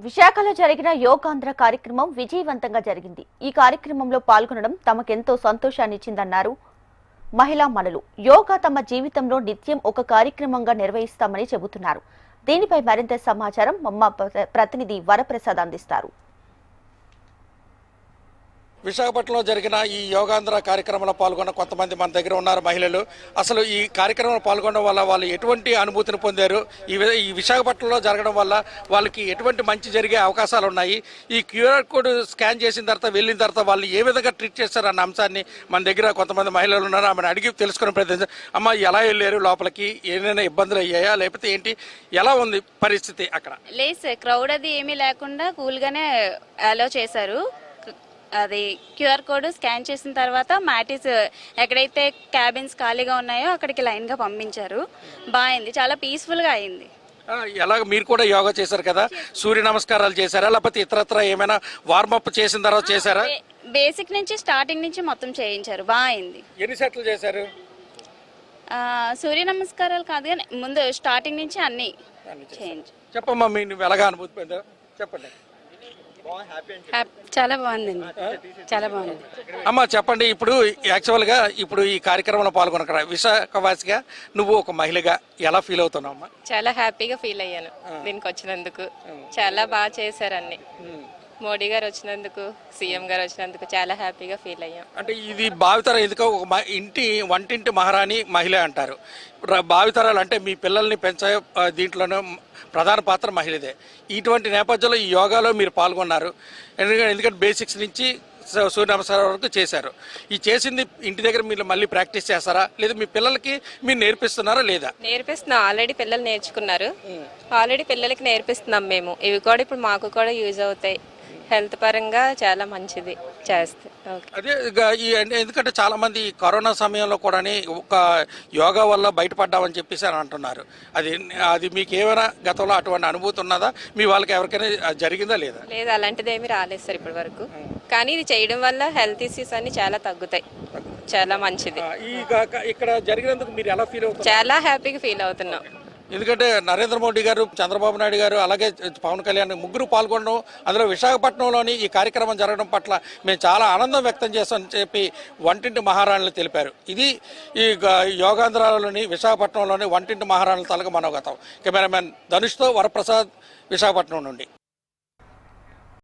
విశాఖలో జరిగిన యోగాంధ్ర కార్యక్రమం విజయవంతంగా జరిగింది. ఈ కార్యక్రమంలో పాల్గొనడం తమకెంతో సంతోషాన్నిచ్చిందన్నారు మహిళా మనులు. యోగా తమ జీవితంలో నిత్యం ఒక కార్యక్రమంగా నిర్వహిస్తామని చెబుతున్నారు. దీనిపై మరింత సమాచారం మా ప్రతినిధి వరప్రసాద్ అందిస్తారు. విశాఖపట్నంలో జరిగిన ఈ యోగాంధ్ర కార్యక్రమంలో పాల్గొన్న కొంతమంది మన దగ్గర ఉన్నారు మహిళలు. అసలు ఈ కార్యక్రమంలో పాల్గొనడం వల్ల వాళ్ళు ఎటువంటి అనుభూతిని పొందారు, ఈ విశాఖపట్నంలో జరగడం వల్ల వాళ్ళకి ఎటువంటి మంచి జరిగే అవకాశాలు ఉన్నాయి, ఈ క్యూఆర్ కోడ్ స్కాన్ చేసిన తర్వాత వెళ్ళిన తర్వాత వాళ్ళు ఏ విధంగా ట్రీట్ చేస్తారు అన్న అంశాన్ని మన దగ్గర కొంతమంది మహిళలు ఉన్నారు. ఆమెను అడిగి తెలుసుకునే ప్రయత్నం. అమ్మ, ఎలా వెళ్ళారు లోపలికి, ఏమైనా ఇబ్బందులు అయ్యాయా లేకపోతే ఏంటి, ఎలా ఉంది పరిస్థితి అక్కడ? లేదు సార్, క్రౌడ్ అది ఏమీ లేకుండా కూల్గానే అలో చేశారు. అది క్యూఆర్ కోడ్ స్కాన్ చేసిన తర్వాత మ్యాటిస్ ఎక్కడైతే క్యాబిన్స్ ఖాళీగా ఉన్నాయో అక్కడికి లైన్గా పంపించారు. బాగుంది, చాలా పీస్ఫుల్గా అయింది. ఎలాగ మీరు కూడా యోగా చేశారు కదా, సూర్య నమస్కారాలు చేశారా లేకపోతే ఇతరత్ర ఏమైనా వార్మప్ చేసిన తర్వాత చేశారా? బేసిక్ నుంచి స్టార్టింగ్ నుంచి మొత్తం చేయించారు. బాగుంది. ఎన్ని సెట్లు చేశారు? సూర్య నమస్కారాలు కాదు కానీ ముందు స్టార్టింగ్ నుంచి అన్ని చేయించారు. చెప్పమ్మా, నువ్వు ఎలాగా అనుభూతి పొందావు చెప్పండి. చాలా బాగుందండి, చాలా బాగుంది. అమ్మ చెప్పండి, ఇప్పుడు యాక్చువల్గా ఇప్పుడు ఈ కార్యక్రమంలో పాల్గొన్న విశాఖవాసిగా నువ్వు ఒక మహిళగా ఎలా ఫీల్ అవుతున్నావు అమ్మా? చాలా హ్యాపీగా ఫీల్ అయ్యాను దీనికి వచ్చినందుకు. చాలా బాగా చేశారు అన్ని. మోడీ గారు వచ్చినందుకు, సీఎం గారు వచ్చినందుకు చాలా హ్యాపీగా ఫీల్ అయ్యాం. అంటే ఇది భావితరం, ఎందుకో ఒక వంటింటి మహారాణి మహిళ అంటారు. భావితరాలు అంటే మీ పిల్లల్ని పెంచే దీంట్లోనే ప్రధాన పాత్ర మహిళదే. ఇటువంటి నేపథ్యంలో ఈ యోగాలో మీరు పాల్గొన్నారు. ఎందుకంటే బేసిక్స్ నుంచి సూర్య నమస్కారం వరకు చేశారు. ఈ చేసింది ఇంటి దగ్గర మీరు మళ్ళీ ప్రాక్టీస్ చేస్తారా, లేదా మీ పిల్లలకి మీరు నేర్పిస్తున్నారా? లేదా? నేర్పిస్తున్నాం, ఆల్రెడీ పిల్లలు నేర్చుకున్నారు. ఆల్రెడీ పిల్లలకి నేర్పిస్తున్నాం మేము. ఇవి కూడా ఇప్పుడు మాకు కూడా యూజ్ అవుతాయి. హెల్త్ పరంగా చాలా మంచిది చేస్తే. అదే ఎందుకంటే చాలా మంది కరోనా సమయంలో కూడా ఒక యోగా వల్ల బయటపడ్డామని చెప్పేసి అని అంటున్నారు. అది మీకు ఏమైనా గతంలో అటువంటి అనుభూతి ఉన్నదా? మీ వాళ్ళకి ఎవరికైనా జరిగిందా లేదా? లేదు, అలాంటిది ఏమి రాలేదు సార్ ఇప్పటి వరకు. కానీ ఇది చేయడం వల్ల హెల్త్ ఇష్యూస్ అన్ని చాలా తగ్గుతాయి. చాలా మంచిది. ఇక్కడ జరిగినందుకు మీరు ఎలా ఫీల్ అవుతారు? చాలా హ్యాపీగా ఫీల్ అవుతున్నాం. ఎందుకంటే నరేంద్ర మోడీ గారు, చంద్రబాబు నాయుడు గారు, అలాగే పవన్ కళ్యాణ్ ముగ్గురు పాల్గొనడం, అందులో విశాఖపట్నంలోని ఈ కార్యక్రమం జరగడం పట్ల మేము చాలా ఆనందం వ్యక్తం చేస్తామని చెప్పి వంటింటి మహారాణులు తెలిపారు. ఇది ఈ యోగాంధ్రాలోని విశాఖపట్నంలోని వంటింటి మహారాణుల తాలూకా మనోగతం. కెమెరామెన్ ధనుష్తో వరప్రసాద్, విశాఖపట్నం నుండి.